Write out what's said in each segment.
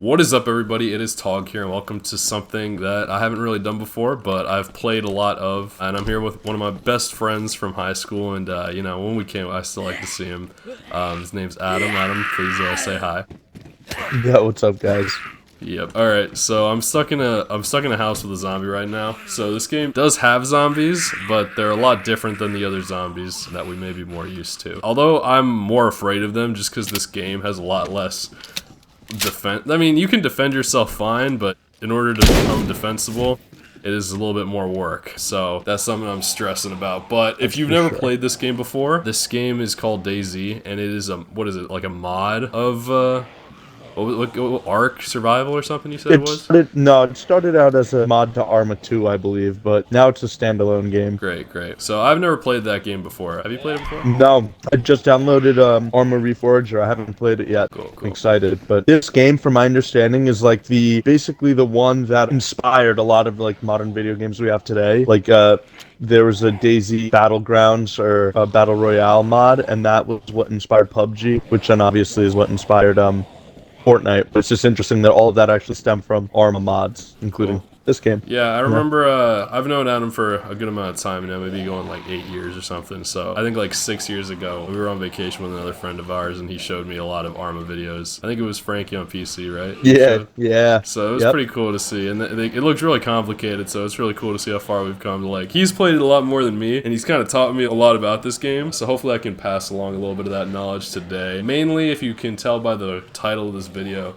What is up, everybody? It is Tog here, and welcome to something that I haven't really done before, but I've played a lot of. And I'm here with one of my best friends from high school, and you know, when we came, I still like to see him. His name's Adam. Adam, please say hi. Yo, what's up, guys? Yep. All right. So I'm stuck in a house with a zombie right now. So this game does have zombies, but they're a lot different than the other zombies that we may be more used to. Although I'm more afraid of them, just because this game has a lot less defense. I mean, you can defend yourself fine, but in order to become defensible, it is a little bit more work. So that's something I'm stressing about. But if you've never played this game before, this game is called DayZ, and it is what is it, like a mod of what Ark Survival or something you said it was? It started out as a mod to Arma 2, I believe, but now it's a standalone game. Great, great. So I've never played that game before. Have you played it before? No, I just downloaded Arma Reforger. I haven't played it yet. Cool, I'm excited. But this game, from my understanding, is like basically the one that inspired a lot of like modern video games we have today. Like there was a DayZ Battlegrounds or a Battle Royale mod, and that was what inspired PUBG, which then obviously is what inspired Fortnite. But it's just interesting that all of that actually stemmed from Arma mods, including this game. Yeah, I remember, I've known Adam for a good amount of time now, maybe going like 8 years or something. So I think like 6 years ago, we were on vacation with another friend of ours, and he showed me a lot of Arma videos. I think it was Frankie on PC, right? Yeah. So it was pretty cool to see, and it looks really complicated, so it's really cool to see how far we've come. Like, he's played it a lot more than me, and he's kind of taught me a lot about this game, so hopefully I can pass along a little bit of that knowledge today. Mainly, if you can tell by the title of this video.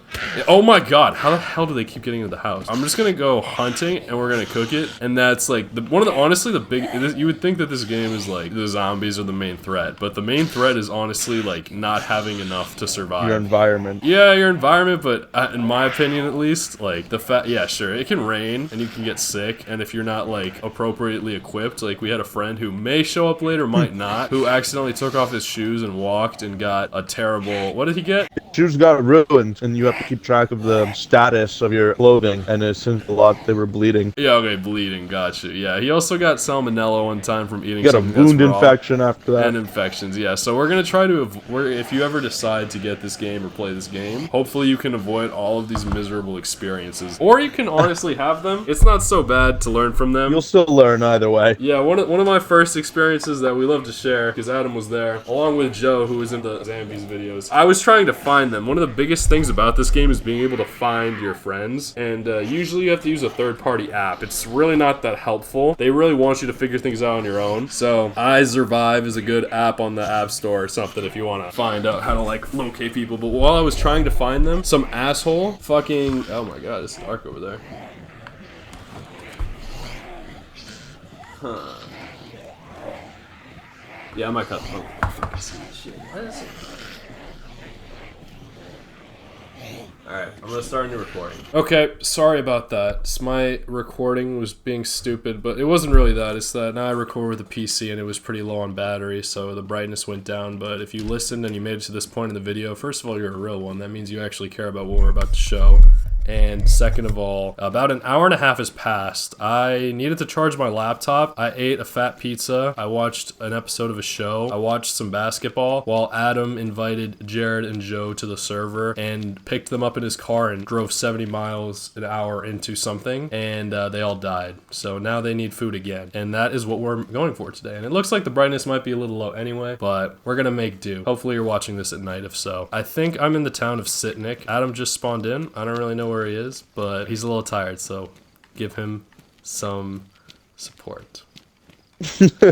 Oh my god, how the hell do they keep getting into the house? I'm just gonna go hunting, and we're gonna cook it, and that's like honestly the big. You would think that this game is like the zombies are the main threat, but the main threat is honestly like not having enough to survive. Your environment. Yeah, your environment, but in my opinion at least, like yeah, sure, it can rain and you can get sick, and if you're not like appropriately equipped, like we had a friend who may show up later, might not, who accidentally took off his shoes and walked and got a terrible. What did he get? Shoes got ruined, and you have to keep track of the status of your clothing, and it seems a lot they were bleeding. Yeah, okay, bleeding, gotcha. Yeah, he also got salmonella one time from eating Got a something wound that's raw. infection after that. And infections, yeah. So we're gonna try to, if you ever decide to get this game or play this game, hopefully you can avoid all of these miserable experiences. Or you can honestly have them. It's not so bad to learn from them. You'll still learn either way. Yeah, one of my first experiences that we love to share, because Adam was there, along with Joe, who was in the Zombies videos. I was trying to find them. One of the biggest things about this game is being able to find your friends, and usually you have to use a third-party app. It's really not that helpful. They really want you to figure things out on your own. So Zurvival is a good app on the App Store or something if you want to find out how to like locate people. But while I was trying to find them, some asshole fucking, oh my god, it's dark over there. Huh. Yeah, I might cut. Oh, shit. What is it? Alright, I'm gonna start a new recording. Okay, sorry about that. My recording was being stupid, but it wasn't really that. It's that now I record with a PC and it was pretty low on battery, so the brightness went down. But if you listened and you made it to this point in the video, first of all, you're a real one. That means you actually care about what we're about to show. And second of all, about an hour and a half has passed. I needed to charge my laptop. I ate a fat pizza. I watched an episode of a show. I watched some basketball while Adam invited Jared and Joe to the server and picked them up in his car and drove 70 miles an hour into something, and they all died. So now they need food again, and that is what we're going for today. And it looks like the brightness might be a little low anyway, but we're gonna make do. Hopefully you're watching this at night. If so, I think I'm in the town of Sitnik. Adam just spawned in. I don't really know where he is, but he's a little tired, so give him some support.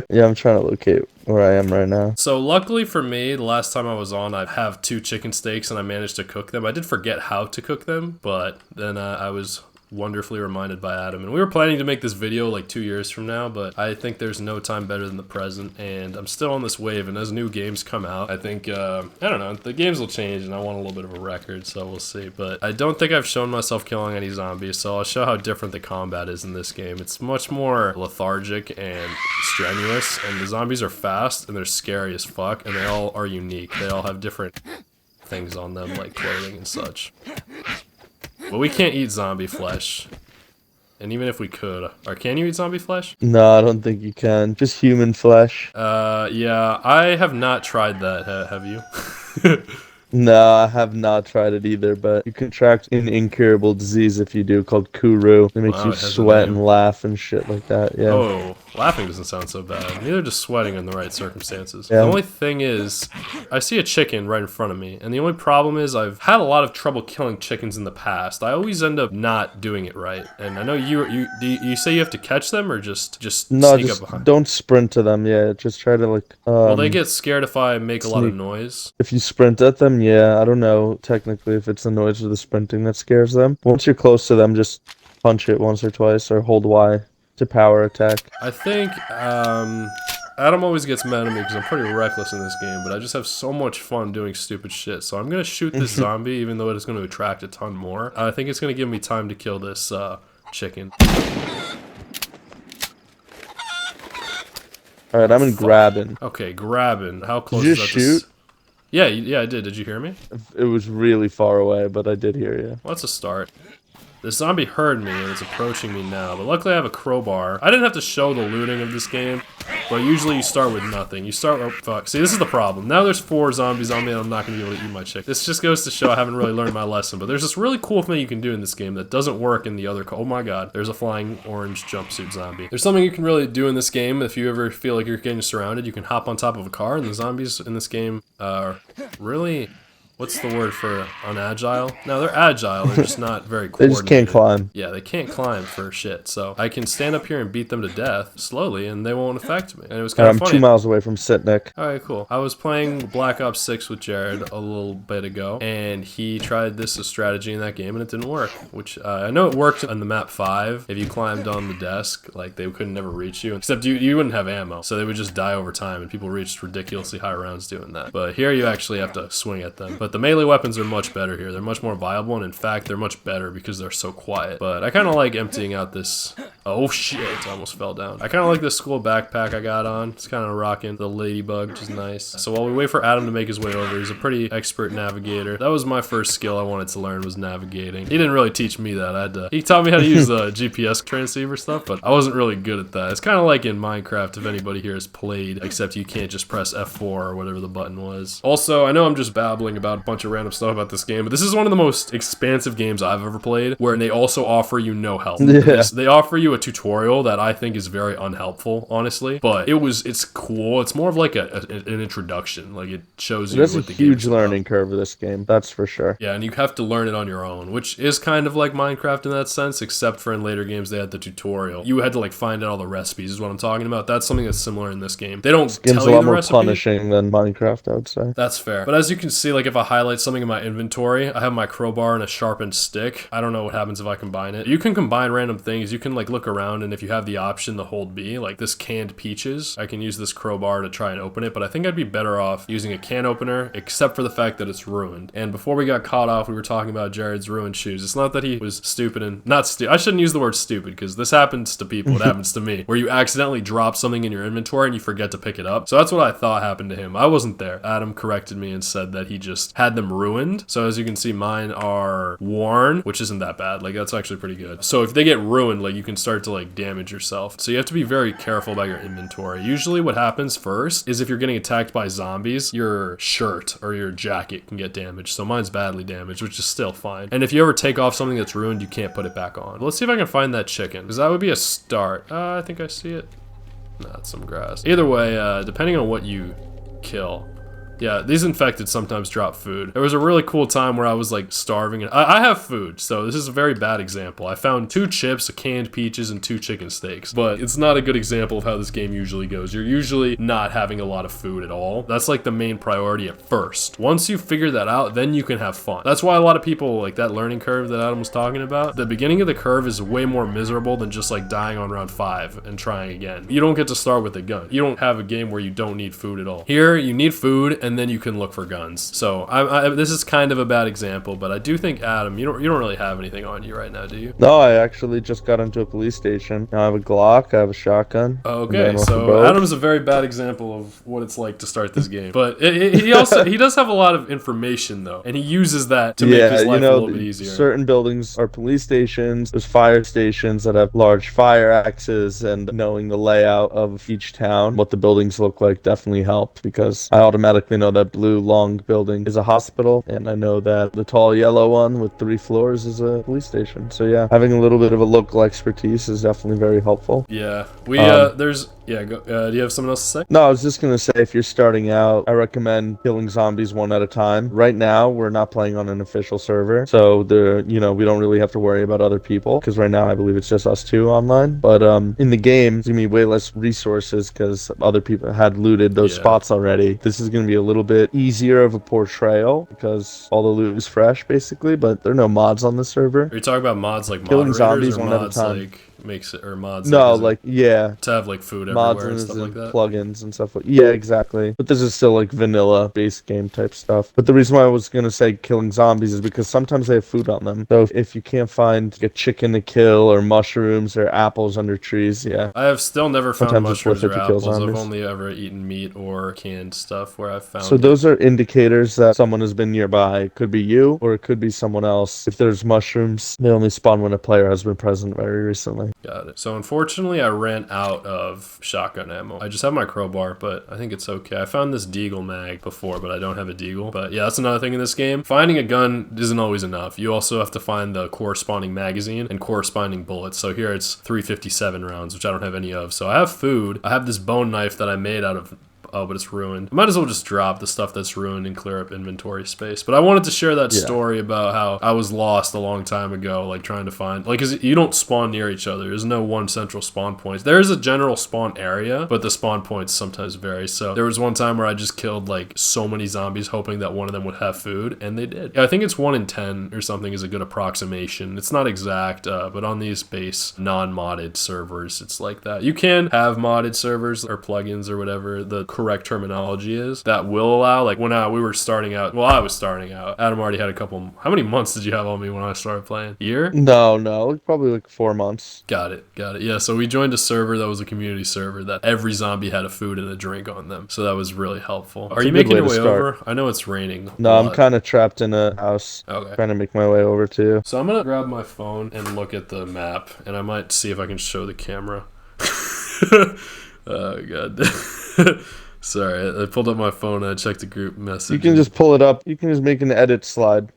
Yeah, I'm trying to locate where I am right now. So luckily for me, the last time I was on, I have 2 chicken steaks and I managed to cook them. I did forget how to cook them, but then I was wonderfully reminded by Adam, and we were planning to make this video like 2 years from now, but I think there's no time better than the present, and I'm still on this wave, and as new games come out, I think I don't know, the games will change, and I want a little bit of a record, so we'll see. But I don't think I've shown myself killing any zombies, so I'll show how different the combat is in this game. It's much more lethargic and strenuous, and the zombies are fast and they're scary as fuck, and they all are unique. They all have different things on them, like clothing and such. But we can't eat zombie flesh. And even if we could, or can you eat zombie flesh? No, I don't think you can. Just human flesh. Yeah, I have not tried that. Have you? No, I have not tried it either, but you contract an incurable disease if you do, called Kuru. It makes Wow, you it has a sweat name. and laugh and shit like that. Yeah. Oh, laughing doesn't sound so bad. Neither does sweating in the right circumstances. Yeah. The only thing is, I see a chicken right in front of me, and the only problem is I've had a lot of trouble killing chickens in the past. I always end up not doing it right. And I know you say you have to catch them or just No, sneak up just behind? don't sprint to them. Yeah, just try to like Will they get scared if I make a lot of sneak. noise? If you sprint at them, yeah, I don't know technically if it's the noise or the sprinting that scares them. Once you're close to them, just punch it once or twice or hold Y to power attack. I think Adam always gets mad at me because I'm pretty reckless in this game, but I just have so much fun doing stupid shit. So I'm gonna shoot this zombie, even though it is gonna attract a ton more. I think it's gonna give me time to kill this chicken. All right, I'm in grabbing. Okay, grabbing. How close Did you is that? shoot? Yeah, I did. Did you hear me? It was really far away, but I did hear you. Well, that's a start. The zombie heard me and is approaching me now, but luckily I have a crowbar. I didn't have to show the looting of this game, but usually you start with nothing. You start with, fuck. See, this is the problem. Now there's 4 zombies on me and I'm not going to be able to eat my chick. This just goes to show I haven't really learned my lesson, but there's this really cool thing you can do in this game that doesn't work in the other, oh my god, there's a flying orange jumpsuit zombie. There's something you can really do in this game if you ever feel like you're getting surrounded. You can hop on top of a car, and the zombies in this game are really... What's the word for unagile? No, they're agile. They're just not very They coordinated. just can't climb. Yeah, they can't climb for shit. So I can stand up here and beat them to death slowly, and they won't affect me. And it was kind of funny. I'm 2 miles away from Sitnik. All right, cool. I was playing Black Ops 6 with Jared a little bit ago, and he tried this as strategy in that game, and it didn't work. Which I know it worked on the map 5. If you climbed on the desk, like they couldn't never reach you, except you wouldn't have ammo, so they would just die over time, and people reached ridiculously high rounds doing that. But here you actually have to swing at them. But the melee weapons are much better here. They're much more viable, and in fact, they're much better because they're so quiet. But I kind of like emptying out this... Oh shit, I almost fell down. I kind of like this school backpack I got on. It's kind of rocking the ladybug, which is nice. So while we wait for Adam to make his way over, he's a pretty expert navigator. That was my first skill I wanted to learn, was navigating. He didn't really teach me that. He taught me how to use the GPS transceiver stuff, but I wasn't really good at that. It's kind of like in Minecraft, if anybody here has played, except you can't just press F4 or whatever the button was. Also, I know I'm just babbling about a bunch of random stuff about this game, but this is one of the most expansive games I've ever played, where they also offer you no help. Yeah. They offer you a tutorial that I think is very unhelpful, honestly, but it's cool. It's more of like an introduction. Like, it shows you There's what a the game huge is about. learning curve of this game, that's for sure. Yeah, and you have to learn it on your own, which is kind of like Minecraft in that sense, except for in later games they had the tutorial. You had to like find out all the recipes is what I'm talking about. That's something that's similar in this game. They don't Game's tell a you lot the more recipe. punishing than Minecraft, I would say. That's fair. But as you can see, like if I highlight something in my inventory, I have my crowbar and a sharpened stick. I don't know what happens if I combine it. You can combine random things. You can like look around, and if you have the option to hold B, like this canned peaches, I can use this crowbar to try and open it, but I think I'd be better off using a can opener, except for the fact that it's ruined. And before we got caught off, we were talking about Jared's ruined shoes. It's not that he was stupid and not stupid. I shouldn't use the word stupid because this happens to people. It happens to me, where you accidentally drop something in your inventory and you forget to pick it up. So that's what I thought happened to him. I wasn't there. Adam corrected me and said that he just had them ruined. So as you can see, mine are worn, which isn't that bad. Like, that's actually pretty good. So if they get ruined, like, you can start to like damage yourself. So you have to be very careful about your inventory. Usually what happens first is if you're getting attacked by zombies, your shirt or your jacket can get damaged. So mine's badly damaged, which is still fine. And if you ever take off something that's ruined, you can't put it back on. Let's see if I can find that chicken, because that would be a start. I think I see it. Nah, it's some grass. Either way, depending on what you kill. Yeah, these infected sometimes drop food. There was a really cool time where I was like starving, and I have food, so this is a very bad example. I found 2 chips, a canned peaches, and 2 chicken steaks, but it's not a good example of how this game usually goes. You're usually not having a lot of food at all. That's like the main priority at first. Once you figure that out, then you can have fun. That's why a lot of people, like that learning curve that Adam was talking about, the beginning of the curve is way more miserable than just like dying on round 5 and trying again. You don't get to start with a gun. You don't have a game where you don't need food at all. Here, you need food, and then you can look for guns. So this is kind of a bad example, but I do think, Adam, you don't really have anything on you right now, do you? No, I actually just got into a police station. Now I have a Glock, I have a shotgun. Okay, so Adam's a very bad example of what it's like to start this game. But he does have a lot of information though, and he uses that to make his life a little bit easier. Certain buildings are police stations. There's fire stations that have large fire axes, and knowing the layout of each town, what the buildings look like, definitely helped, because I automatically know that blue long building is a hospital, and I know that the tall yellow one with 3 floors is a police station. So yeah, having a little bit of a local expertise is definitely very helpful. Yeah, we go, do you have something else to say? No, I was just gonna say, if you're starting out, I recommend killing zombies one at a time. Right now, we're not playing on an official server, so we don't really have to worry about other people, because right now I believe it's just us two online. But in the game, it's gonna be way less resources because other people had looted those spots already. This is gonna be a little bit easier of a portrayal because all the loot is fresh, basically. But there are no mods on the server. Are you talking about mods like Killing moderators zombies or one at a mods time. like makes it, or mods No, like, yeah. to have like food Mods everywhere and and stuff like that? plugins and stuff. Yeah, exactly. But this is still like vanilla base game type stuff. But the reason why I was gonna say killing zombies is because sometimes they have food on them. So if you can't find a chicken to kill or mushrooms or apples under trees, yeah. I have still never found Sometimes it's mushrooms worth or it to kill apples. I've zombies. only ever eaten meat or canned stuff where I've found So those are indicators that someone has been nearby. It could be you or it could be someone else. If there's mushrooms, they only spawn when a player has been present very recently. Got it. So unfortunately, I ran out of shotgun ammo. I just have my crowbar, but I think it's okay. I found this deagle mag before, but I don't have a deagle. But yeah, that's another thing in this game. Finding a gun isn't always enough. You also have to find the corresponding magazine and corresponding bullets. So here it's 357 rounds, which I don't have any of. So I have food. I have this bone knife that I made out of... Oh, but it's ruined. I might as well just drop the stuff that's ruined and clear up inventory space. But I wanted to share that story about how I was lost a long time ago, like trying to find, like, cause you don't spawn near each other. There's no one central spawn point. There is a general spawn area, but the spawn points sometimes vary. So there was one time where I just killed like so many zombies hoping that one of them would have food, and they did. Yeah, I think it's 1 in 10 or something is a good approximation. It's not exact, but on these base non-modded servers, it's like that. You can have modded servers or plugins or whatever the correct terminology is that will allow, like when we were starting out, well, I was starting out, Adam already had a couple, how many months did you have on me when I started playing? Year? No, probably like 4 months. Got it. Yeah, so we joined a server that was a community server that every zombie had a food and a drink on them, so that was really helpful. Are you making your way over? I know it's raining. No, I'm kind of trapped in a house. Okay. Trying to make my way over too. So I'm gonna grab my phone and look at the map, and I might see if I can show the camera. Oh god. Sorry, I pulled up my phone and I checked the group message. You can just pull it up. You can just make an edit slide.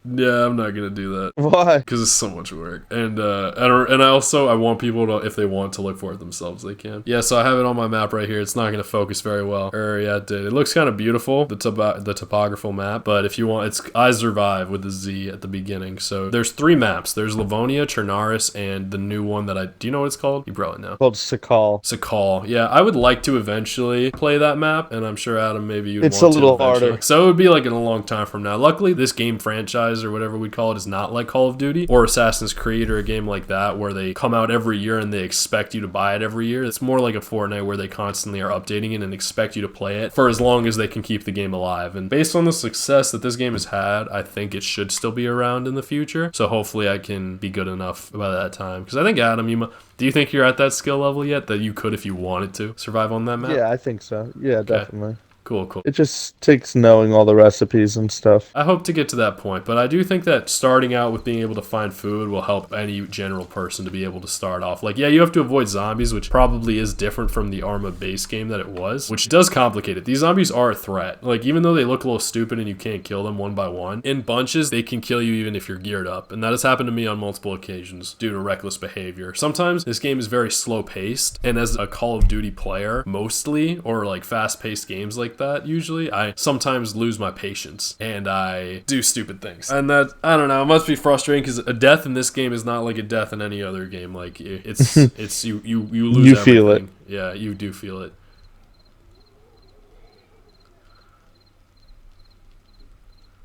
Yeah, I'm not gonna do that. Why? Because it's so much work, and I want people to, if they want to look for it themselves, they can. Yeah, so I have it on my map right here. It's not gonna focus very well. Yeah, it did. It looks kind of beautiful, the topographical map. But if you want, it's I Survive with the Z at the beginning. So there's 3 maps. There's Livonia, Chernaris, and the new one that do you know what it's called? You probably know. Called Sakal. Sakal. Yeah, I would like to eventually play that map, and I'm sure Adam maybe you'd want to. It's a little harder. So it would be like in a long time from now. Luckily, this game franchise or whatever we call it is not like Call of Duty or Assassin's Creed or a game like that where they come out every year and they expect you to buy it every year. It's more like a Fortnite where they constantly are updating it and expect you to play it for as long as they can keep the game alive. And based on the success that this game has had, I think it should still be around in the future. So hopefully I can be good enough by that time. Because I think, Adam, do you think you're at that skill level yet that you could, if you wanted to, survive on that map? Yeah, I think so. Yeah, okay. Definitely. Cool. It just takes knowing all the recipes and stuff. I hope to get to that point, but I do think that starting out with being able to find food will help any general person to be able to start off. Like, yeah, you have to avoid zombies, which probably is different from the Arma base game that it was, which does complicate it. These zombies are a threat. Like, even though they look a little stupid and you can't kill them one by one, in bunches, they can kill you even if you're geared up. And that has happened to me on multiple occasions due to reckless behavior. Sometimes this game is very slow paced, and as a Call of Duty player, mostly, or like fast paced games like that, usually I sometimes lose my patience and I do stupid things, and that, I don't know, it must be frustrating because a death in this game is not like a death in any other game. Like it's you lose you everything. Feel it. Yeah, you do feel it.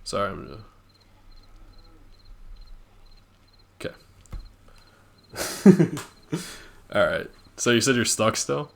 Sorry, I'm gonna... Okay. All right, so you said you're stuck still?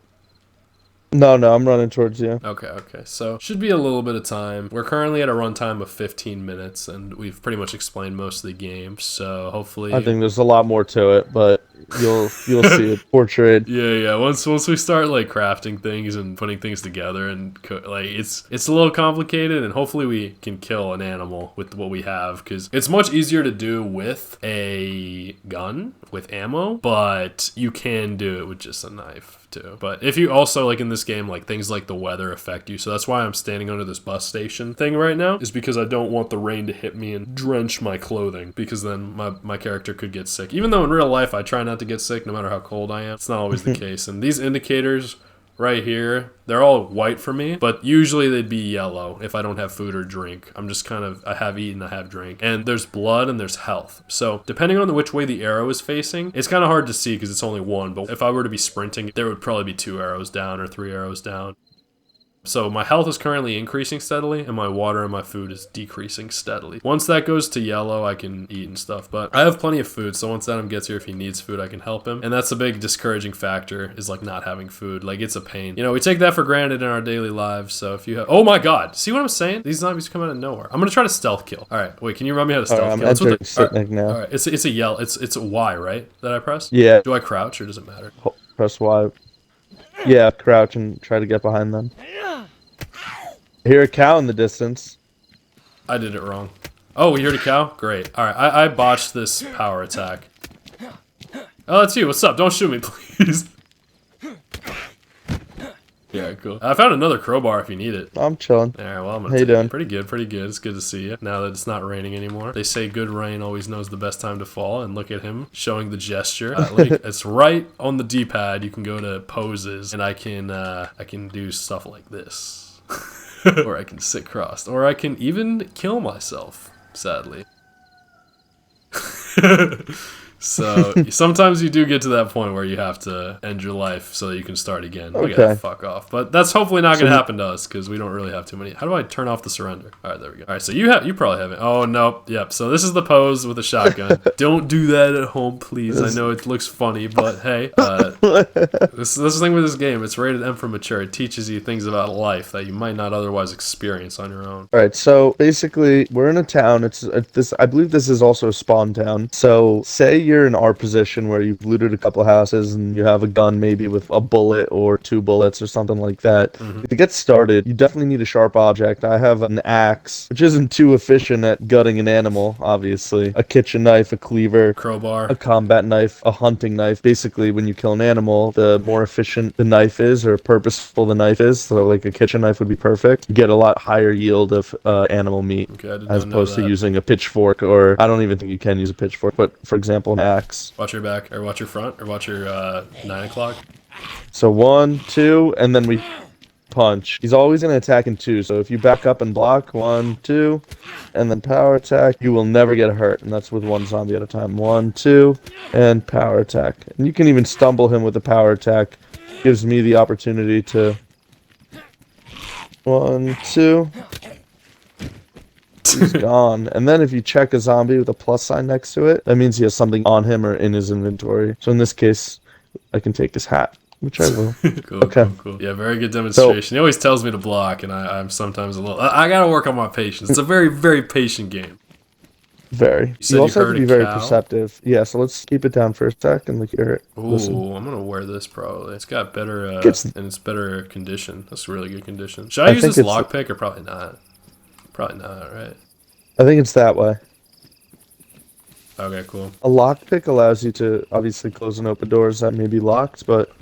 No, I'm running towards you. Okay. So, should be a little bit of time. We're currently at a runtime of 15 minutes, and we've pretty much explained most of the game, so hopefully... I think there's a lot more to it, but you'll see it portrayed. Yeah. Once we start, like, crafting things and putting things together, and, like, it's a little complicated, and hopefully we can kill an animal with what we have, because it's much easier to do with a gun, with ammo, but you can do it with just a knife. too. But if you also, like in this game, like things like the weather affect you. So that's why I'm standing under this bus station thing right now, is because I don't want the rain to hit me and drench my clothing, because then my character could get sick. Even though in real life I try not to get sick no matter how cold I am. It's not always the case. And these indicators right here, they're all white for me, but usually they'd be yellow if I don't have food or drink. I'm just kind of, I have eaten, I have drink. And there's blood and there's health. So depending on which way the arrow is facing, it's kind of hard to see because it's only one, but if I were to be sprinting, there would probably be 2 arrows down or 3 arrows down. So my health is currently increasing steadily, and my water and my food is decreasing steadily. Once that goes to yellow, I can eat and stuff, but I have plenty of food, so once Adam gets here, if he needs food, I can help him. And that's a big discouraging factor, is like not having food. Like, it's a pain. You know, we take that for granted in our daily lives, so if you have— oh my god! See what I'm saying? These zombies come out of nowhere. I'm gonna try to stealth kill. Alright, wait, can you remind me how to stealth kill? I'm entering Sitnik now. Alright, it's a yell. It's a Y, right? That I press? Yeah. Do I crouch, or does it matter? Press Y. Yeah, crouch and try to get behind them. I hear a cow in the distance. I did it wrong. Oh, we heard a cow? Great. Alright, I botched this power attack. Oh, that's you. What's up? Don't shoot me, please. Yeah, cool. I found another crowbar if you need it. I'm chilling. Alright, well, I'm gonna How you doing? Pretty good, pretty good. It's good to see you, now that it's not raining anymore. They say good rain always knows the best time to fall, and look at him showing the gesture. Like, it's right on the D-pad. You can go to poses, and I can do stuff like this. Or I can sit crossed. Or I can even kill myself, sadly. So, sometimes you do get to that point where you have to end your life so that you can start again. Look at that, fuck off. But that's hopefully not going to happen to us, because we don't really have too many. How do I turn off the surrender? Alright, there we go. Alright, so you probably haven't. Oh, no. Yep, so this is the pose with a shotgun. Don't do that at home, please. I know it looks funny, but hey. This is the thing with this game. It's rated M for mature. It teaches you things about life that you might not otherwise experience on your own. Alright, so basically, we're in a town. I believe this is also a spawn town. So, say you're in our position where you've looted a couple houses and you have a gun maybe with a bullet or 2 bullets or something like that. To get started, you definitely need a sharp object. I have an axe, which isn't too efficient at gutting an animal, obviously. A kitchen knife, a cleaver, crowbar, a combat knife, a hunting knife. Basically, when you kill an animal, the more efficient the knife is, or purposeful the knife is, so like a kitchen knife would be perfect. You get a lot higher yield of animal meat, as opposed to using a pitchfork, or I don't even think you can use a pitchfork, but for example, an axe. Watch your back, or watch your front, or watch your 9 o'clock. So 1, 2, and then we punch. He's always going to attack in 2, so if you back up and block, 1, 2, and then power attack, you will never get hurt, and that's with 1 zombie at a time. 1, 2, and power attack. And you can even stumble him with a power attack. Gives me the opportunity to 1, 2. He's gone. And then if you check a zombie with a plus sign next to it, that means he has something on him or in his inventory. So in this case, I can take his hat, which I will. Cool, okay. Cool. Yeah, very good demonstration. He always tells me to block, and I'm sometimes a little— I gotta work on my patience. It's a very, very patient game. Very. You also have to be very perceptive. Yeah, so let's keep it down for a sec and look here. Ooh, I'm gonna wear this probably. It's got better, and it's better condition. That's really good condition. Should I use this lockpick or probably not? Probably not, right? I think it's that way. Okay, cool. A lockpick allows you to obviously close and open doors that may be locked, but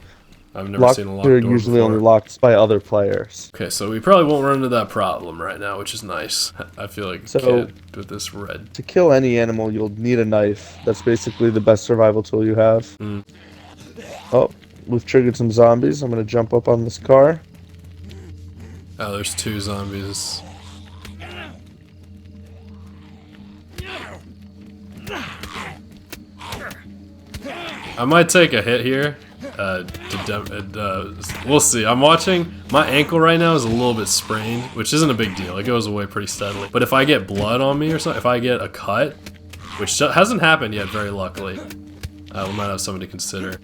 I've never seen a locked door are usually before. only locked by other players. Okay, so we probably won't run into that problem right now, which is nice. I feel like a kid with this red. To kill any animal, you'll need a knife. That's basically the best survival tool you have. Oh, we've triggered some zombies. I'm going to jump up on this car. Oh, there's 2 zombies. I might take a hit here. We'll see. I'm watching. My ankle right now is a little bit sprained, which isn't a big deal. It goes away pretty steadily. But if I get blood on me or something, if I get a cut, which hasn't happened yet, very luckily, we might have something to consider.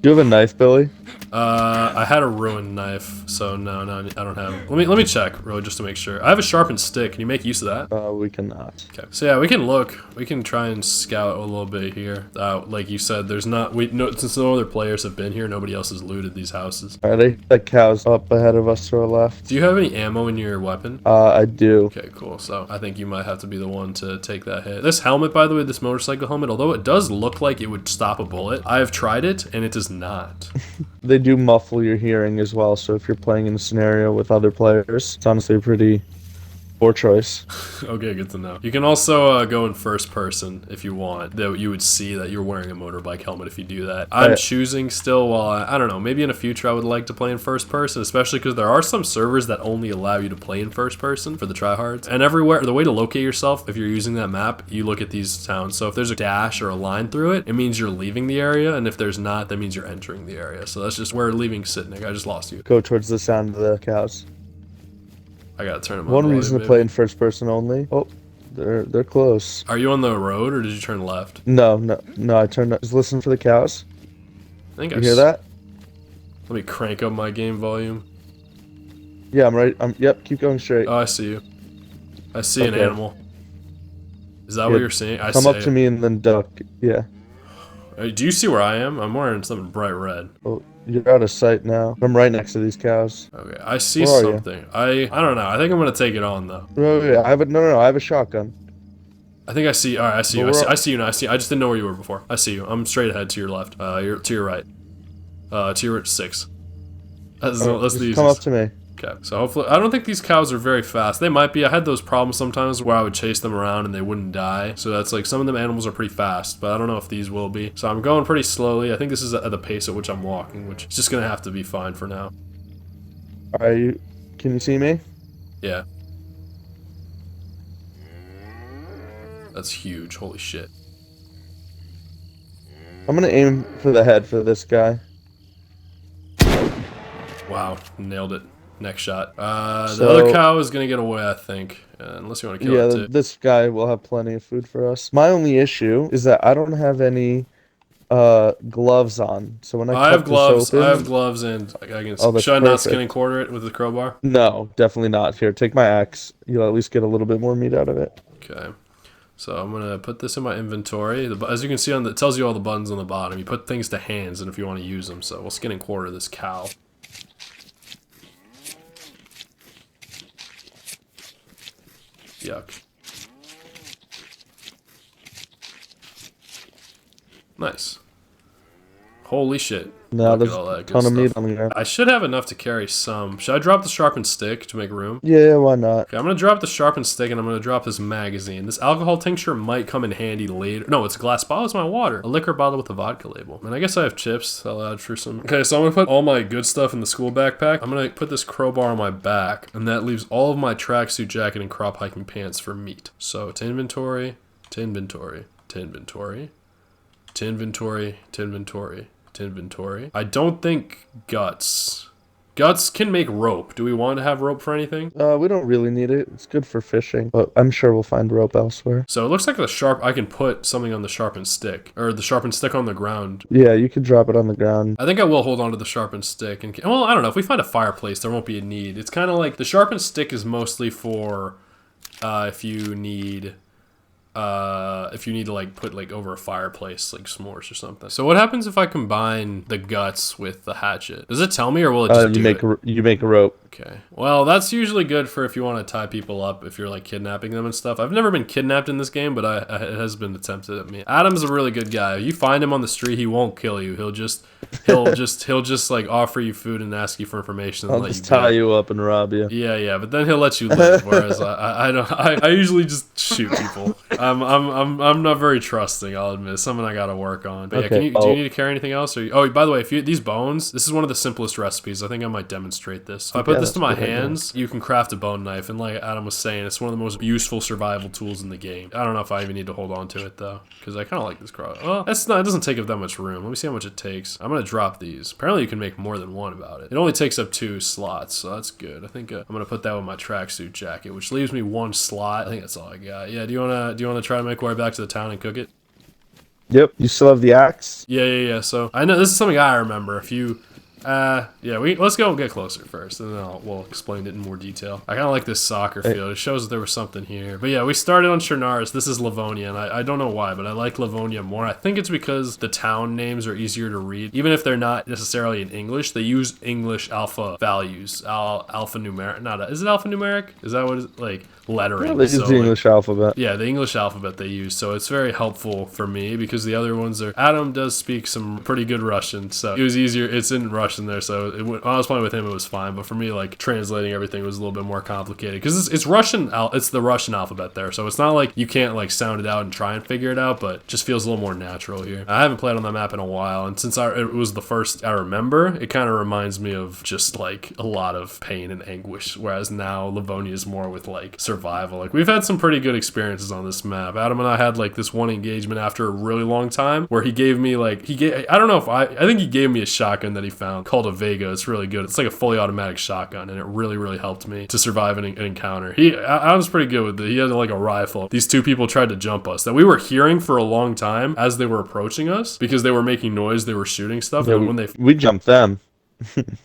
Do you have a knife, Billy? I had a ruined knife, so no, I don't have. Let me check, really, just to make sure. I have a sharpened stick. Can you make use of that? We cannot. Okay. So yeah, we can look. We can try and scout a little bit here. Like you said, there's not. Since no other players have been here, nobody else has looted these houses. Alright, that cow's up ahead of us to our left. Do you have any ammo in your weapon? I do. Okay, cool. So I think you might have to be the one to take that hit. This helmet, by the way, this motorcycle helmet, although it does look like it would stop a bullet, I have tried it and it does not. They do muffle your hearing as well, so if you're playing in a scenario with other players, it's honestly a pretty poor choice. Okay, good to know. You can also go in first person if you want. Though you would see that you're wearing a motorbike helmet if you do that. I'm choosing still, while I don't know, maybe in the future I would like to play in first person, especially because there are some servers that only allow you to play in first person for the tryhards. And everywhere, the way to locate yourself, if you're using that map, you look at these towns. So if there's a dash or a line through it, it means you're leaving the area, and if there's not, that means you're entering the area. So that's just where leaving's sitting. I just lost you. Go towards the sound of the cows. I gotta turn them on. One reason to play in first person only. Oh, they're close. Are you on the road or did you turn left? No, I turned up. Just listen for the cows. I think you hear that? Let me crank up my game volume. Yeah, I'm right. Yep, keep going straight. Oh, I see you. I see an animal. Is that what you're seeing? Come up to me and then duck. Yeah. Do you see where I am? I'm wearing something bright red. Oh, you're out of sight now. I'm right next to these cows. Okay, I see something. I don't know. I think I'm gonna take it on though. Oh yeah, I have a no. I have a shotgun. I think I see. All right, I see you. I see you now. I just didn't know where you were before. I see you. I'm straight ahead to your left. You're to your right. To your 6. That's the easiest. Come up to me. Okay, so hopefully, I don't think these cows are very fast. They might be. I had those problems sometimes where I would chase them around and they wouldn't die. So that's like, some of them animals are pretty fast, but I don't know if these will be. So I'm going pretty slowly. I think this is at the pace at which I'm walking, which is just gonna have to be fine for now. Can you see me? Yeah. That's huge. Holy shit. I'm gonna aim for the head for this guy. Wow, nailed it. Next shot. The other cow is gonna get away, I think. Unless you want to kill it too. Yeah, this guy will have plenty of food for us. My only issue is that I don't have any gloves on. So when I have gloves, I have gloves, and I can. Should I not skin and quarter it with the crowbar? No, definitely not. Here, take my axe. You'll at least get a little bit more meat out of it. Okay. So I'm gonna put this in my inventory. As you can see, it tells you all the buttons on the bottom. You put things to hands, and if you want to use them. So we'll skin and quarter this cow. Yuck. Nice. Holy shit. Now there's a ton of meat on there. I should have enough to carry some. Should I drop the sharpened stick to make room? Yeah, why not? Okay, I'm going to drop the sharpened stick and I'm going to drop this magazine. This alcohol tincture might come in handy later. No, it's a glass bottle. It's my water. A liquor bottle with a vodka label. And I guess I have chips allowed for some. Okay, so I'm going to put all my good stuff in the school backpack. I'm going to put this crowbar on my back. And that leaves all of my tracksuit jacket and crop hiking pants for meat. So to inventory, to inventory, to inventory, to inventory, to inventory. Inventory. I don't think guts. Guts can make rope. Do we want to have rope for anything? We don't really need it. It's good for fishing, but I'm sure we'll find rope elsewhere. So it looks like I can put something on the sharpened stick, or the sharpened stick on the ground. Yeah, you could drop it on the ground. I think I will hold on to the sharpened stick. And well, I don't know. If we find a fireplace, there won't be a need. It's kind of like the sharpened stick is mostly for if you need to like put like over a fireplace, like s'mores or something. So what happens if I combine the guts with the hatchet? Does it tell me, or will it just you make a rope? Okay. Well, that's usually good for if you want to tie people up, if you're like kidnapping them and stuff. I've never been kidnapped in this game, but it has been attempted at me. Adam's a really good guy. If you find him on the street, he won't kill you. He'll just like offer you food and ask you for information. And I'll just tie you up and rob you. Yeah, but then he'll let you live. Whereas I usually just shoot people. I'm not very trusting, I'll admit. It's something I gotta work on. But yeah, do you need to carry anything else? Or by the way, these bones, this is one of the simplest recipes. I think I might demonstrate this. If I put this to my hands, you can craft a bone knife, and like Adam was saying, it's one of the most useful survival tools in the game. I don't know if I even need to hold on to it though, because I kind of like this crow. Well, it doesn't take up that much room. Let me see how much it takes. I'm gonna drop these. Apparently you can make more than one about it. It only takes up 2 slots, so that's good. I think I'm gonna put that with my tracksuit jacket, which leaves me 1 slot. I think that's all I got. Yeah, do you wanna try to make our way back to the town and cook it? Yep. You still have the axe? Yeah. So I know this is something I remember. If you Yeah, let's go and get closer first, and then we'll explain it in more detail. I kind of like this soccer field. It shows that there was something here. But yeah, we started on Chernaris. This is Livonia, and I don't know why, but I like Livonia more. I think it's because the town names are easier to read. Even if they're not necessarily in English, they use English alpha values. Alphanumeric. Is it alphanumeric? Is that what it's like? Lettering. Yeah, they use the English alphabet. Yeah, the English alphabet they use. So it's very helpful for me because the other ones are... Adam does speak some pretty good Russian, so it was easier. It's in Russian there, so when I was playing with him, it was fine. But for me, like, translating everything was a little bit more complicated because it's Russian. It's the Russian alphabet there, so it's not like you can't like sound it out and try and figure it out, but it just feels a little more natural here. I haven't played on that map in a while, and since it was the first I remember, it kind of reminds me of just like a lot of pain and anguish. Whereas now Livonia is more with like survival. Like we've had some pretty good experiences on this map. Adam and I had like this one engagement after a really long time where he gave me like I don't know if I think he gave me a shotgun that he found called a Vega. It's really good. It's like a fully automatic shotgun, and it really helped me to survive an encounter. I was pretty good with it. He had like a rifle. These two people tried to jump us that we were hearing for a long time as they were approaching us because they were making noise. They were shooting stuff. Yeah, and we jumped them.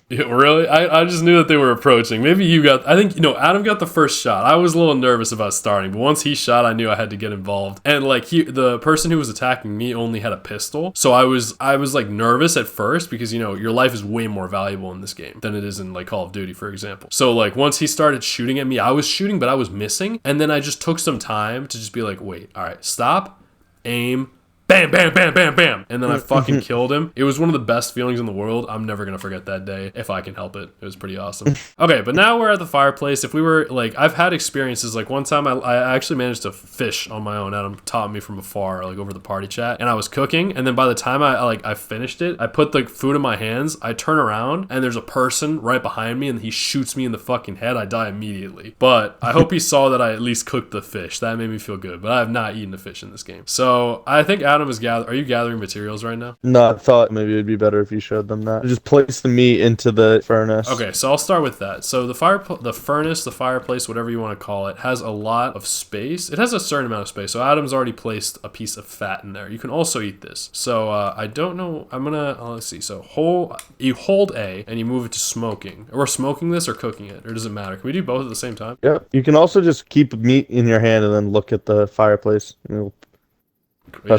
Yeah, really? I just knew that they were approaching. Maybe you got... I think, Adam got the first shot. I was a little nervous about starting, but once he shot, I knew I had to get involved. And, like, the person who was attacking me only had a pistol. So I was like, nervous at first because, your life is way more valuable in this game than it is in, like, Call of Duty, for example. So, like, once he started shooting at me, I was shooting, but I was missing. And then I just took some time to just be like, wait, all right, stop, aim, bam, bam, bam, bam, bam. And then I fucking killed him. It was one of the best feelings in the world. I'm never going to forget that day if I can help it. It was pretty awesome. Okay, but now we're at the fireplace. If we were, like, I've had experiences. Like, one time I actually managed to fish on my own. Adam taught me from afar, like, over the party chat. And I was cooking. And then by the time I finished it, I put the food in my hands. I turn around, and there's a person right behind me, and he shoots me in the fucking head. I die immediately. But I hope he saw that I at least cooked the fish. That made me feel good. But I have not eaten a fish in this game. So I think Adam is are you gathering materials right now? No, I thought maybe it'd be better if you showed them that. Just place the meat into the furnace. Okay, so I'll start with that. So the furnace, the fireplace, whatever you want to call it, has a lot of space. It has a certain amount of space. So Adam's already placed a piece of fat in there. You can also eat this. So I don't know. I'm gonna let's see. So you hold A and you move it to smoking. Or smoking this or cooking it, or does it matter? Can we do both at the same time? Yeah. You can also just keep meat in your hand and then look at the fireplace. Yeah,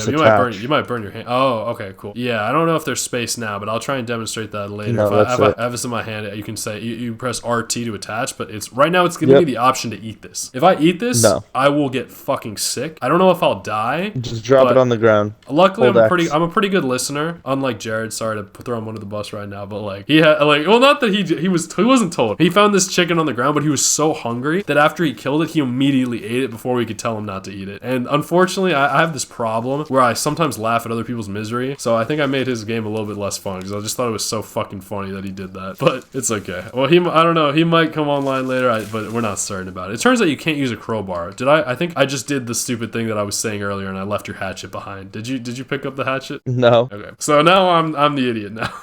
you might burn your hand. Oh, okay, cool. Yeah, I don't know if there's space now, but I'll try and demonstrate that later. No, if I have this in my hand, you can say you press RT to attach, but it's right now it's giving me the option to eat this. If I eat this, I will get fucking sick. I don't know if I'll die. Just drop it on the ground. Luckily, I'm a pretty good listener. Unlike Jared, sorry to throw him under the bus right now, but like he had not that he wasn't told. He found this chicken on the ground, but he was so hungry that after he killed it, he immediately ate it before we could tell him not to eat it. And unfortunately, I have this problem where I sometimes laugh at other people's misery, so I think I made his game a little bit less fun because I just thought it was so fucking funny that he did that. But it's okay. Well, I don't know. He might come online later, but we're not certain about it. It turns out you can't use a crowbar. I think I just did the stupid thing that I was saying earlier, and I left your hatchet behind. Did you pick up the hatchet? No. Okay. So now I'm the idiot now.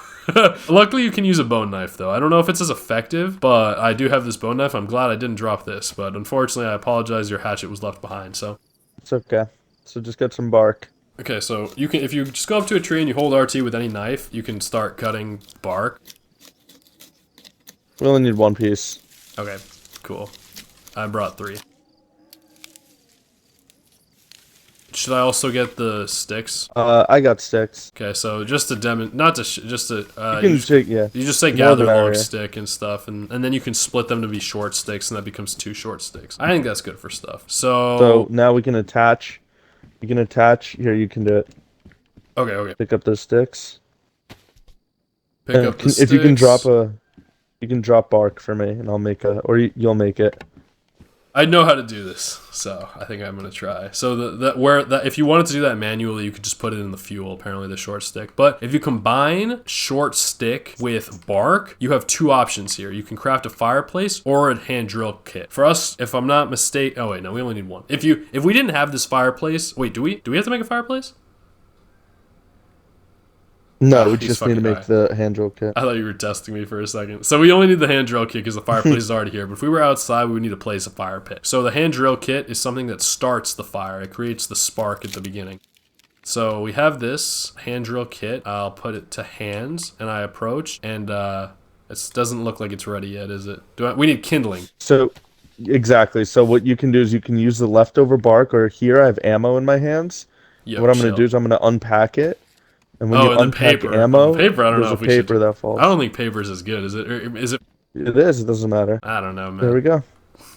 Luckily, you can use a bone knife, though. I don't know if it's as effective, but I do have this bone knife. I'm glad I didn't drop this, but unfortunately, I apologize. Your hatchet was left behind, so. It's okay. So just get some bark. Okay, so if you just go up to a tree and you hold RT with any knife, you can start cutting bark. We only need one piece. Okay, cool. I brought 3. Should I also get the sticks? I got sticks. Okay, so just to you just say gather long stick and stuff, and then you can split them to be short sticks, and that becomes 2 short sticks. I think that's good for stuff. So now we can attach. You can attach. Here, you can do it. Okay. Pick up those sticks. Sticks. If you can drop bark for me, and I'll make you'll make it. I know how to do this, so I think I'm gonna try. So if you wanted to do that manually, you could just put it in the fuel. Apparently, the short stick. But if you combine short stick with bark, you have 2 options here. You can craft a fireplace or a hand drill kit. For us, if I'm not mistaken, oh wait, no, we only need 1. If we didn't have this fireplace, wait, do we have to make a fireplace? No, we just need to make the hand drill kit. I thought you were testing me for a second. So we only need the hand drill kit because the fireplace is already here. But if we were outside, we would need to place a fire pit. So the hand drill kit is something that starts the fire. It creates the spark at the beginning. So we have this hand drill kit. I'll put it to hands, and I approach, and it doesn't look like it's ready yet, is it? We need kindling. So, exactly. So what you can do is you can use the leftover bark, or here I have ammo in my hands. Yo, what I'm going to do is I'm going to unpack it. And when you and unpack paper. ammo, Paper, I don't know there's if a we paper should. that falls. I don't think paper is as good, is it? Or is it? It is. It doesn't matter. I don't know, man. There we go.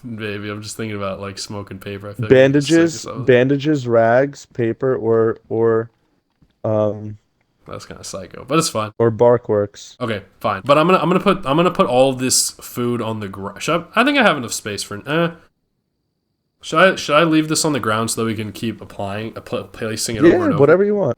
Baby, I'm just thinking about like smoking paper. I feel bandages, rags, paper, or that's kind of psycho, but it's fine. Or bark works. Okay, fine. But I'm gonna put all of this food on the ground. I think I have enough space for. Should I leave this on the ground so that we can keep placing it over and over? Yeah, whatever you want.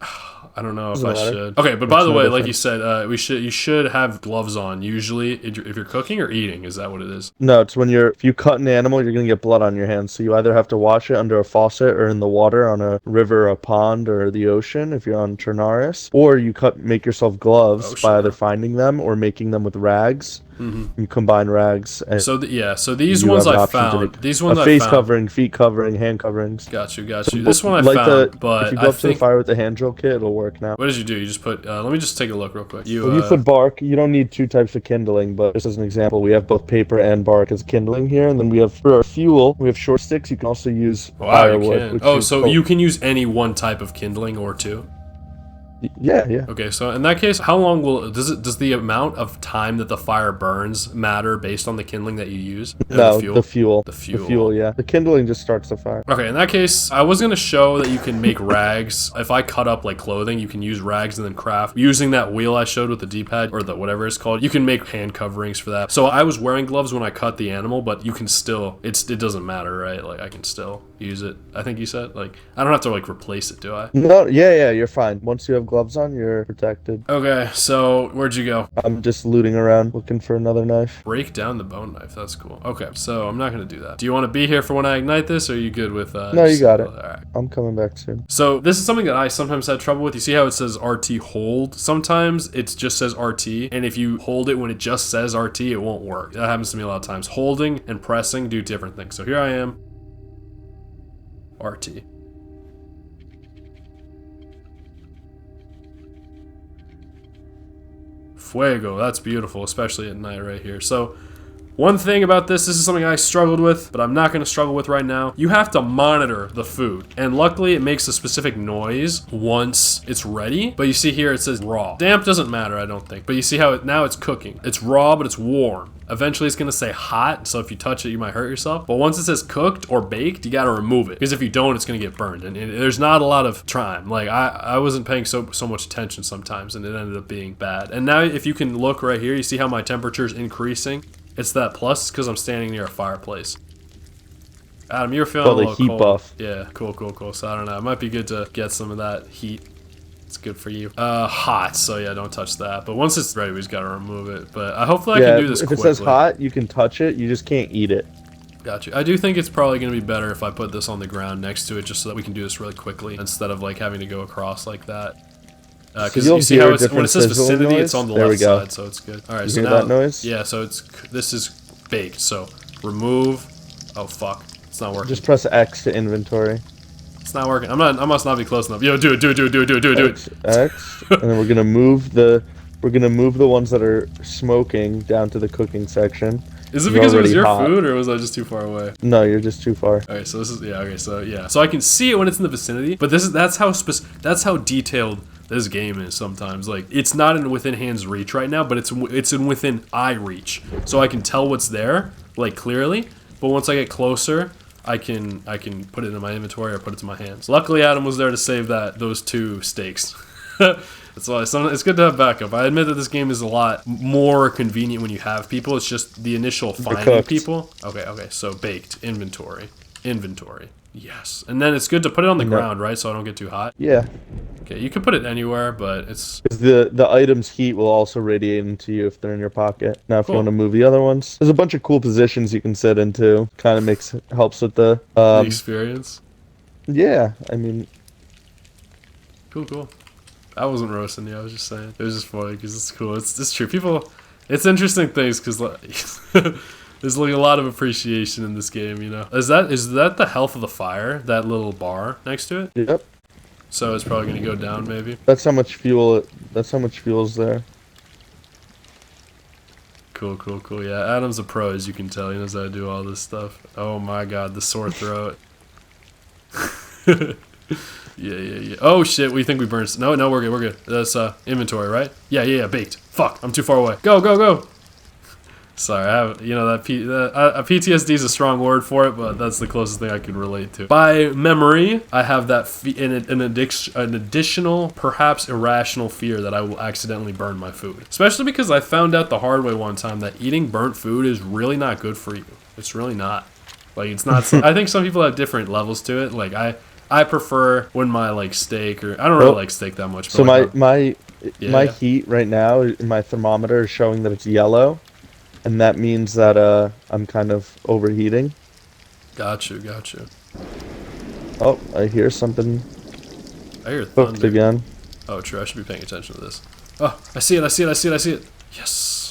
I don't know if I should. Okay, but by the way, like you said, you should have gloves on usually if you're cooking or eating. Is that what it is? No, it's when if you cut an animal, you're gonna get blood on your hands. So you either have to wash it under a faucet or in the water on a river, a pond, or the ocean if you're on Chernaris, or you make yourself gloves by either finding them or making them with rags. Mm-hmm. You combine rags. And so these ones I found. These ones I found. Face covering, feet covering, hand coverings. Got you. This one I found, but if you go up to the fire with the hand drill kit, it'll work now. What did you do? You just put. Let me just take a look real quick. You put bark. You don't need two types of kindling, but just as an example, we have both paper and bark as kindling here, and then we have for our fuel, we have short sticks. You can also use firewood. So you can use any one type of kindling or two. Yeah. Okay, so in that case, how long does the amount of time that the fire burns matter based on the kindling that you use? No, the fuel. The fuel. The fuel, yeah. The kindling just starts the fire. Okay, in that case, I was gonna show that you can make rags. If I cut up like clothing, you can use rags and then craft. Using that wheel I showed with the D-pad, or the whatever it's called, you can make hand coverings for that. So I was wearing gloves when I cut the animal, but you can still, it doesn't matter, right? Like I can still use it. I think you said, like, I don't have to like replace it, do I? No, yeah, you're fine. Once you have gloves on, you're protected. Okay, so where'd you go? I'm just looting around looking for another knife. Break down the bone knife. That's cool. Okay, so I'm not gonna do that. Do you want to be here for when I ignite this, or are you good with? No, you got it. All right. I'm coming back soon. So this is something that I sometimes had trouble with. You see how it says RT hold? Sometimes it just says RT, and if you hold it when it just says RT, it won't work. That happens to me a lot of times. Holding and pressing do different things. So here I am. RT. Fuego, that's beautiful, especially at night right here. So one thing about this is something I struggled with, but I'm not going to struggle with right now. You have to monitor the food, and luckily it makes a specific noise once it's ready. But you see here it says raw. Damp doesn't matter, I don't think. But you see how now it's cooking. It's raw, but it's warm. Eventually it's going to say hot, so if you touch it, you might hurt yourself. But once it says cooked or baked, you got to remove it. Because if you don't, it's going to get burned. And there's not a lot of time. Like, I wasn't paying so much attention sometimes, and it ended up being bad. And now if you can look right here, you see how my temperature is increasing? It's that plus because I'm standing near a fireplace. Adam, you're feeling a little heat cold. Buff. Yeah, cool. So I don't know. It might be good to get some of that heat. It's good for you. Hot, so yeah, don't touch that. But once it's ready, we just gotta remove it. But hopefully I can do this quickly. If it says hot, you can touch it. You just can't eat it. Gotcha. I do think it's probably gonna be better if I put this on the ground next to it, just so that we can do this really quickly instead of like having to go across like that. Because you see how when it says vicinity, it's on the left side, so it's good. All right, so now that noise? Yeah, so this is baked. So remove. Oh fuck, it's not working. Just press X to inventory. It's not working. I must not be close enough. Yo, do it. X, and then we're gonna move the ones that are smoking down to the cooking section. Is it because it was your food, or was I just too far away? No, you're just too far. Okay, so this is so I can see it when it's in the vicinity, but that's how detailed this game is sometimes. Like, it's not in within hand's reach right now, but it's in within eye reach, so I can tell what's there like clearly. But once I get closer, I can put it in my inventory or put it to my hands. Luckily, Adam was there to save those 2 steaks. That's why it's good to have backup. I admit that this game is a lot more convenient when you have people. It's just the initial finding people. Okay. So baked inventory. Yes, and then it's good to put it on the ground, right? So I don't get too hot. Yeah. Okay, you can put it anywhere, but it's the item's heat will also radiate into you if they're in your pocket. Now, if you want to move the other ones, there's a bunch of cool positions you can sit into. Kind of helps with the experience. Yeah, I mean. Cool. I wasn't roasting you. I was just saying it was just funny because it's cool. It's true. It's interesting things because there's like a lot of appreciation in this game. You know, is that the health of the fire? That little bar next to it? Yep. so it's probably gonna go down maybe. That's how much fuel. That's how much fuel's there. Cool, cool, cool. Yeah, Adam's a pro, as you can tell. He knows how to do all this stuff. Oh my god, the sore throat. Yeah. Oh shit, we think we burned. No, we're good, we're good. That's inventory, right? Yeah, baked. Fuck, I'm too far away. Go. Sorry, I have, you know, that PTSD is a strong word for it, but that's the closest thing I can relate to. By memory, I have that an additional, perhaps irrational fear that I will accidentally burn my food. Especially because I found out the hard way one time that eating burnt food is really not good for you. It's really not. Like, it's not. I think some people have different levels to it. Like, I prefer when my, like, steak, or I don't really like steak that much. But So like, my heat right now, my thermometer is showing that it's yellow. And that means that I'm kind of overheating. Got you. Oh, I hear something. I hear Hooked thunder again. Oh, true. I should be paying attention to this. Oh, I see it. Yes.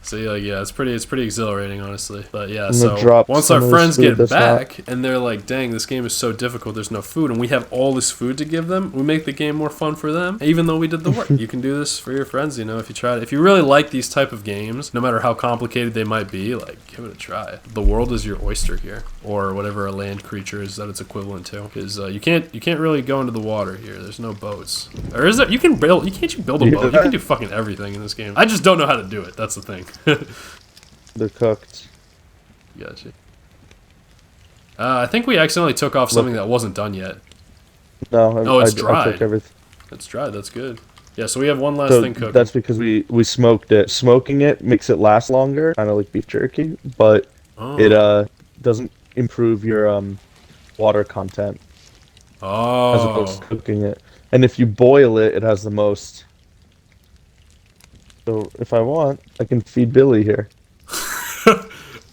See, like, yeah, it's pretty exhilarating, honestly. But yeah, so once our friends get back and they're like, dang, this game is so difficult, there's no food, and we have all this food to give them, we make the game more fun for them, even though we did the work. You can do this for your friends, you know, if you try it. If you really like these type of games, no matter how complicated they might be, like, give it a try. The world is your oyster here, or whatever a land creature is that it's equivalent to, because you can't really go into the water here. There's no boats. Or is there? You can't build a boat. You can do fucking everything in this game. I just don't know how to do it. That's the thing. They're cooked. Gotcha. I think we accidentally took off something that wasn't done yet. No, it's I dried. took everything. It's dried. That's good. Yeah, so we have one last thing cooked. That's because we smoked it. Smoking it makes it last longer, kind of like beef jerky, but it doesn't improve your water content as opposed to cooking it. And if you boil it, it has the most. So if I want, I can feed Billy here.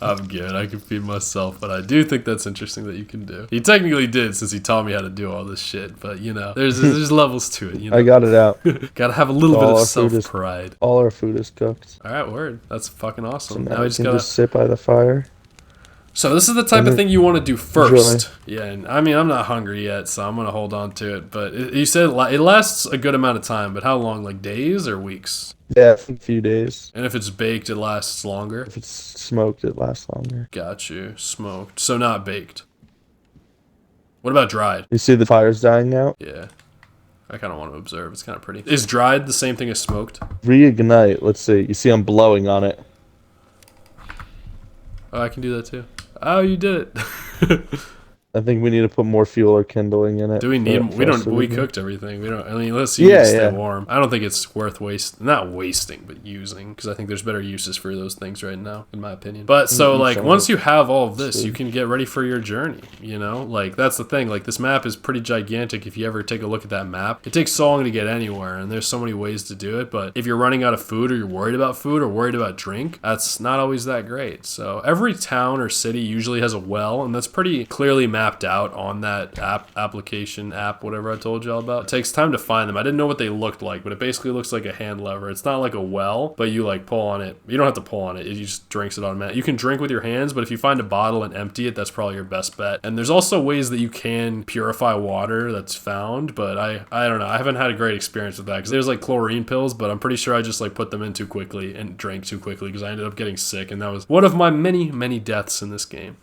I'm good. I can feed myself, but I do think that's interesting that you can do. He technically did, since he taught me how to do all this shit. But you know, there's levels to it. You know? I got it out. Gotta have a little bit of self-pride. All our food is cooked. All right, word. That's fucking awesome. So now we just gotta sit by the fire. So this is the type of thing you want to do first. Yeah, and I mean, I'm not hungry yet, so I'm going to hold on to it. But you said it lasts a good amount of time, but how long? Like days or weeks? Yeah, a few days. And if it's baked, it lasts longer? If it's smoked, it lasts longer. Got you. Smoked. So not baked. What about dried? You see the fire's dying out? Yeah. I kind of want to observe. It's kind of pretty. Is dried the same thing as smoked? Reignite. Let's see. You see I'm blowing on it. Oh, I can do that too. Oh, you did it. I think we need to put more fuel or kindling in it. Do we need? We cooked everything. We don't. I mean, unless you stay warm. I don't think it's worth not wasting, but using, because I think there's better uses for those things right now, in my opinion. But so like once you have all of this, you can get ready for your journey. You know, like that's the thing. Like this map is pretty gigantic. If you ever take a look at that map, it takes so long to get anywhere, and there's so many ways to do it. But if you're running out of food, or you're worried about food, or worried about drink, that's not always that great. So every town or city usually has a well, and that's pretty clearly mapped out on that application, whatever I told y'all about. It takes time to find them. I didn't know what they looked like, but it basically looks like a hand lever. It's not like a well, but you like pull on it. You don't have to pull on it. It just drinks it automatically. You can drink with your hands, but if you find a bottle and empty it, that's probably your best bet. And there's also ways that you can purify water that's found, but I don't know. I haven't had a great experience with that, because there's like chlorine pills, but I'm pretty sure I just like put them in too quickly and drank too quickly, because I ended up getting sick, and that was one of my many deaths in this game.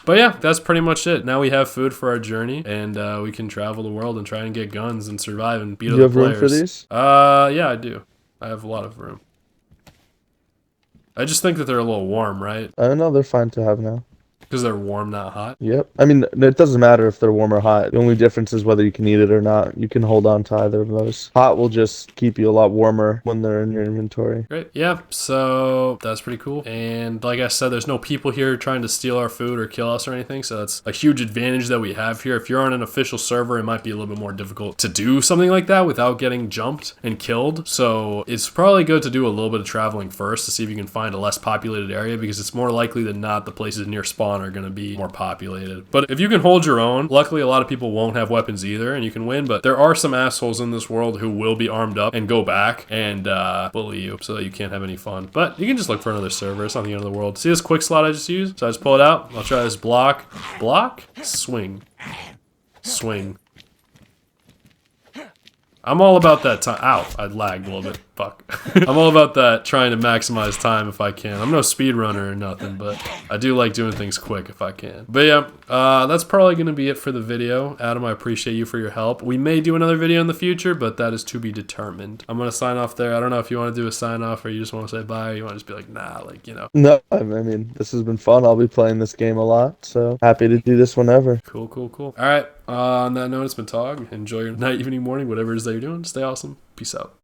But yeah, that's pretty much it. Now we have food for our journey, and we can travel the world and try and get guns and survive and beat other players. Do you have room for these? Yeah, I do. I have a lot of room. I just think that they're a little warm, right? I don't know. They're fine to have now. Because they're warm, not hot? Yep. I mean, it doesn't matter if they're warm or hot. The only difference is whether you can eat it or not. You can hold on to either of those. Hot will just keep you a lot warmer when they're in your inventory. Great. Yeah, so that's pretty cool. And like I said, there's no people here trying to steal our food or kill us or anything, so that's a huge advantage that we have here. If you're on an official server, it might be a little bit more difficult to do something like that without getting jumped and killed. So it's probably good to do a little bit of traveling first to see if you can find a less populated area, because it's more likely than not the places near spawn are going to be more populated. But if you can hold your own, luckily a lot of people won't have weapons either, and you can win. But there are some assholes in this world who will be armed up and go back and bully you so that you can't have any fun. But you can just look for another server. It's not the end of the world. See this quick slot I just used? So I just pull it out. I'll try this block, swing, swing. I'm all about that time. Ow, I lagged a little bit. Fuck. I'm all about that, trying to maximize time if I can. I'm no speedrunner or nothing, but I do like doing things quick if I can. But yeah, that's probably going to be it for the video. Adam, I appreciate you for your help. We may do another video in the future, but that is to be determined. I'm going to sign off there. I don't know if you want to do a sign off or you just want to say bye or you want to just be like, nah, like, you know. No, I mean, this has been fun. I'll be playing this game a lot, so happy to do this whenever. Cool, cool, cool. All right. On that note, it's been Tog. Enjoy your night, evening, morning, whatever it is that you're doing. Stay awesome. Peace out.